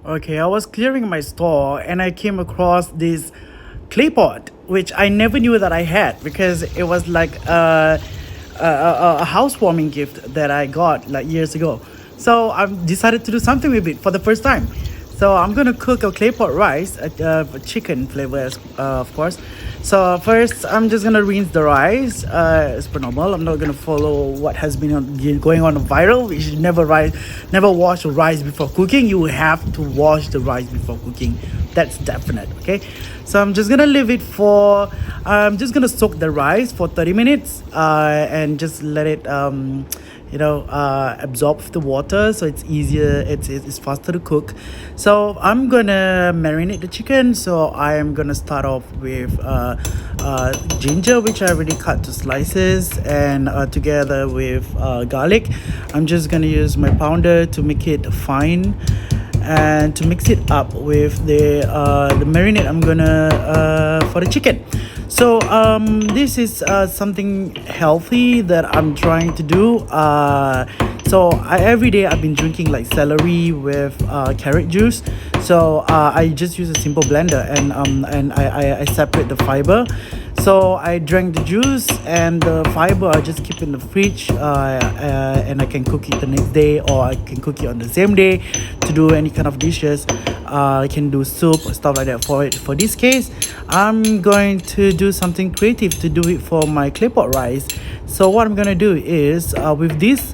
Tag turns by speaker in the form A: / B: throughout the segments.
A: Okay, I was clearing my store and I came across this Claypot, which I never knew that I had because it was like a housewarming gift that I got like years ago. So I decided to do something with it for the first time. So I'm gonna cook a Claypot rice, chicken flavor, of course. So first, I'm just gonna rinse the rice as per normal. I'm not gonna follow what has been going on viral. You should never wash the rice before cooking. You have to wash the rice before cooking. That's definite. Okay. So I'm just gonna leave it for. I'm just gonna soak the rice for 30 minutes and just let it absorb the water, so it's easier, it's faster to cook. So I'm gonna marinate the chicken. So I am gonna start off with ginger, which I already cut to slices, and together with garlic. I'm just gonna use my pounder to make it fine and to mix it up with the marinade I'm gonna for the chicken. So this is something healthy that I'm trying to do. Every day I've been drinking like celery with carrot juice. So I just use a simple blender and I separate the fiber. So I drank the juice and the fiber I just keep in the fridge, and I can cook it the next day, or I can cook it on the same day to do any kind of dishes. I can do soup or stuff like that for it. For this case, I'm going to do something creative to do it for my Claypot rice. So what I'm gonna do is with this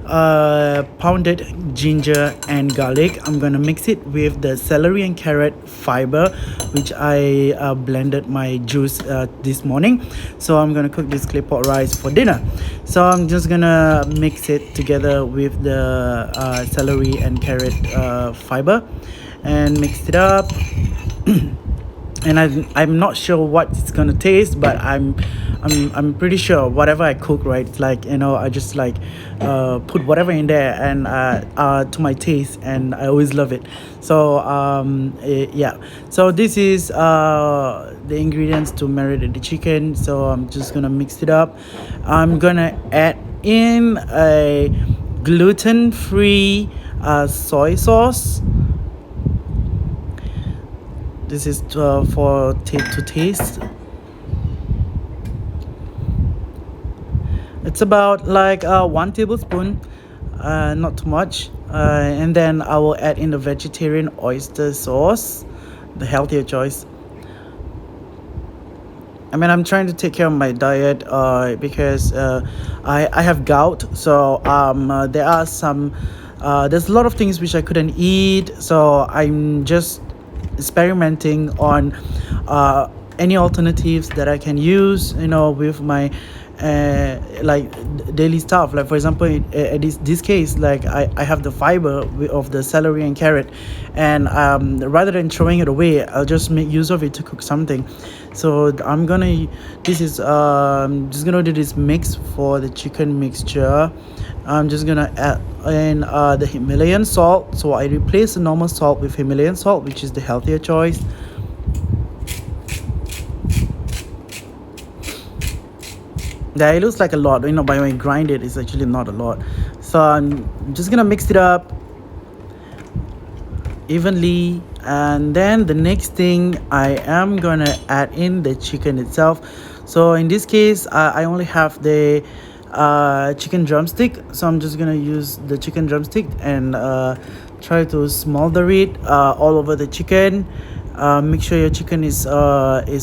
A: pounded ginger and garlic, I'm gonna mix it with the celery and carrot fiber, which I blended my juice this morning. So I'm gonna cook this Claypot rice for dinner. So I'm just gonna mix it together with the celery and carrot fiber and mix it up. And I'm not sure what it's gonna taste, but I'm pretty sure whatever I cook, right, it's like, I just like put whatever in there and to my taste, and I always love it. So yeah, so this is the ingredients to marinate the chicken. So I'm just gonna mix it up. I'm gonna add in a gluten-free soy sauce. This is for to taste. It's about like 1 tablespoon, not too much. And then I will add in the vegetarian oyster sauce, the healthier choice. I mean, I'm trying to take care of my diet because I have gout. So there are some there's a lot of things which I couldn't eat. So I'm just experimenting on any alternatives that I can use, with my like daily stuff. Like for example, in this case, like I have the fiber of the celery and carrot, and rather than throwing it away, I'll just make use of it to cook something. So I'm gonna just gonna do this mix for the chicken mixture. I'm just gonna add in the Himalayan salt. So I replace the normal salt with Himalayan salt, which is the healthier choice. Yeah, it looks like a lot, but when you grind it, it's actually not a lot. So I'm just gonna mix it up evenly, and then the next thing I am gonna add in the chicken itself. So in this case, I only have the chicken drumstick, so I'm just gonna use the chicken drumstick and try to smolder it all over the chicken. Make sure your chicken is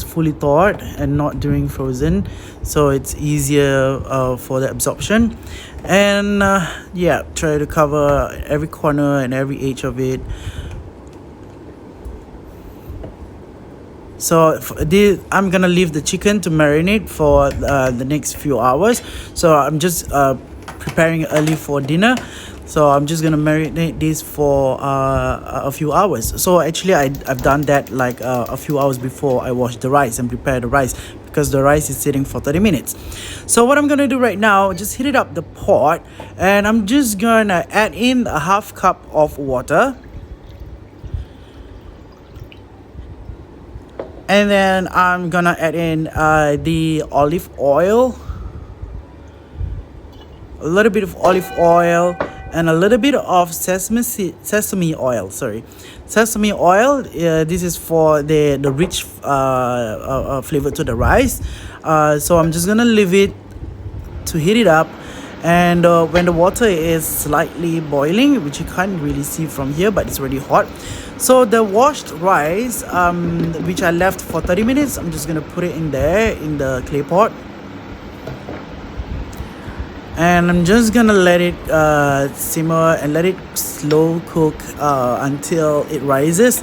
A: fully thawed and not during frozen, so it's easier for the absorption. And yeah, try to cover every corner and every edge of it. So I'm gonna leave the chicken to marinate for the next few hours. So I'm just preparing early for dinner. So I'm just gonna marinate this for a few hours. So actually I've done that like a few hours before I wash the rice and prepare the rice, because the rice is sitting for 30 minutes. So what I'm gonna do right now, just heat it up the pot, and I'm just gonna add in a half cup of water. And then I'm gonna add in the olive oil, a little bit of olive oil, and a little bit of sesame oil. Sorry, sesame oil. This is for the rich flavor to the rice. So I'm just gonna leave it to heat it up, and when the water is slightly boiling, which you can't really see from here, but it's already hot. So the washed rice, which I left for 30 minutes, I'm just gonna put it in there in the clay pot, and I'm just gonna let it simmer and let it slow cook until it rises,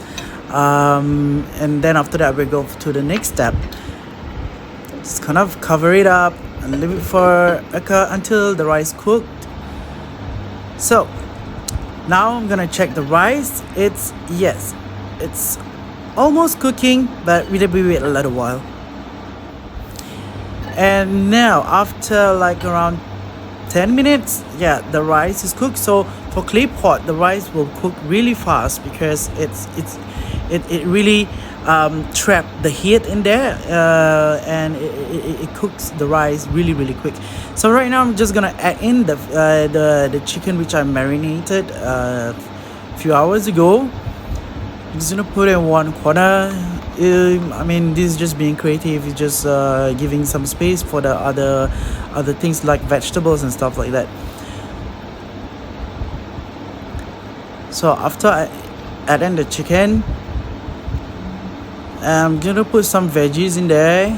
A: and then after that we go to the next step. Just kind of cover it up and leave it for until the rice cooked. So now I'm gonna check the rice. It's almost cooking, but we wait a little while. And now after like around 10 minutes, yeah, the rice is cooked. So for clay pot, the rice will cook really fast because it really trap the heat in there, and it cooks the rice really quick. So right now I'm just gonna add in the chicken which I marinated a few hours ago. I'm just gonna put in one corner. I mean, this is just being creative. It's just giving some space for the other things like vegetables and stuff like that. So after I add in the chicken, I'm gonna put some veggies in there.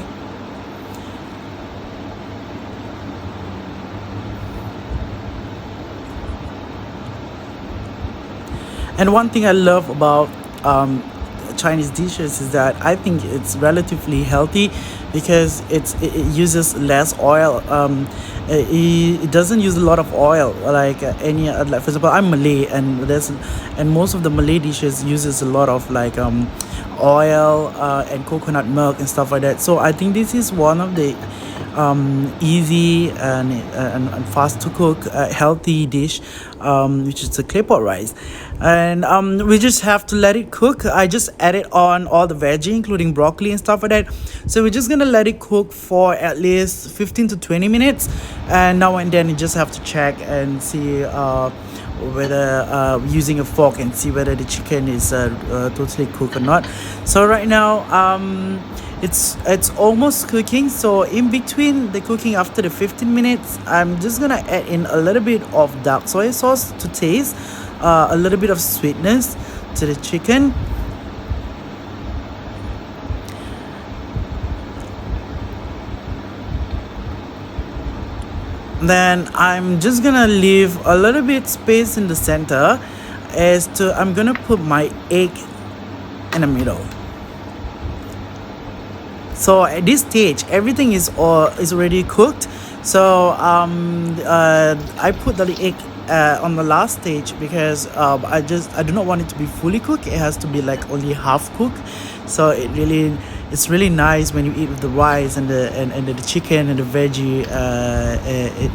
A: And one thing I love about Chinese dishes is that I think it's relatively healthy because it uses less oil. It doesn't use a lot of oil like any like, for example, I'm Malay, and most of the Malay dishes uses a lot of like oil and coconut milk and stuff like that. So I think this is one of the easy and fast to cook healthy dish, which is the claypot rice. And we just have to let it cook. I just added on all the veggie including broccoli and stuff like that. So we're just gonna let it cook for at least 15 to 20 minutes, and now and then you just have to check and see whether using a fork and see whether the chicken is totally cooked or not. So right now it's almost cooking. So in between the cooking, after the 15 minutes, I'm just gonna add in a little bit of dark soy sauce to taste, a little bit of sweetness to the chicken. Then I'm just gonna leave a little bit space in the center I'm gonna put my egg in the middle. So at this stage everything is already cooked. So I put the egg on the last stage because I do not want it to be fully cooked. It has to be like only half cooked. So it's really nice when you eat with the rice and the chicken and the veggie.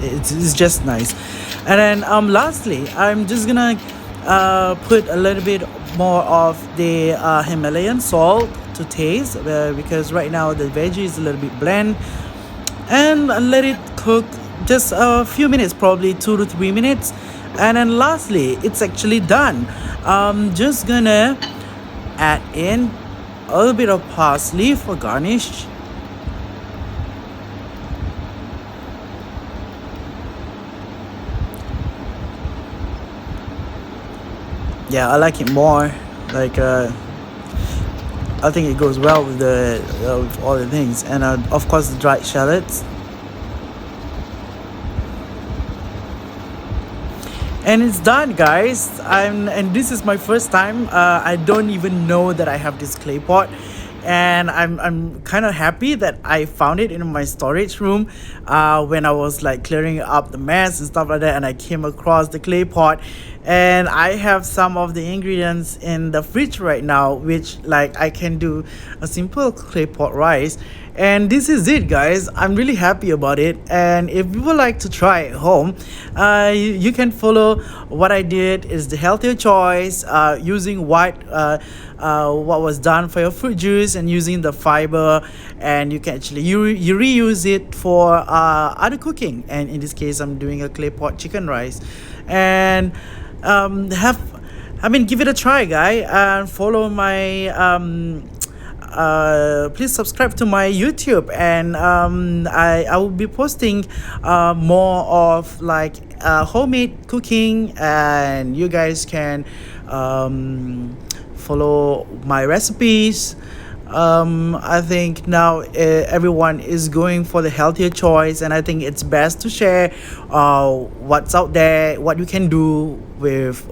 A: It's just nice. And then lastly, I'm just gonna put a little bit more of the Himalayan salt to taste, because right now the veggie is a little bit bland, and let it cook just a few minutes, probably 2 to 3 minutes. And then lastly, it's actually done. I'm just gonna add in a little bit of parsley for garnish. Yeah, I like it more. Like I think it goes well with with all the things, and of course the dried shallots. And it's done, guys. And this is my first time. I don't even know that I have this clay pot, and I'm kind of happy that I found it in my storage room when I was like clearing up the mess and stuff like that, and I came across the clay pot. And I have some of the ingredients in the fridge right now, which like I can do a simple clay pot rice. And this is it, guys. I'm really happy about it. And if you would like to try at home, you can follow what I did is the healthier choice, using what was done for your fruit juice and using the fiber, and you can actually you reuse it for other cooking. And in this case, I'm doing a clay pot chicken rice. And have I mean, give it a try, guy, and follow my please subscribe to my YouTube, and I will be posting more of like homemade cooking, and you guys can follow my recipes. I think now everyone is going for the healthier choice, and I think it's best to share what's out there, what you can do with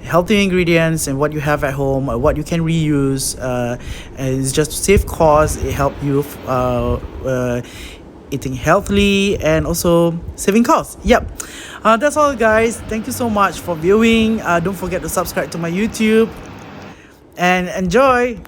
A: healthy ingredients, and what you have at home, or what you can reuse. And it's just to save costs. It help you eating healthily and also saving costs. Yep. That's all, guys. Thank you so much for viewing. Don't forget to subscribe to my YouTube and enjoy.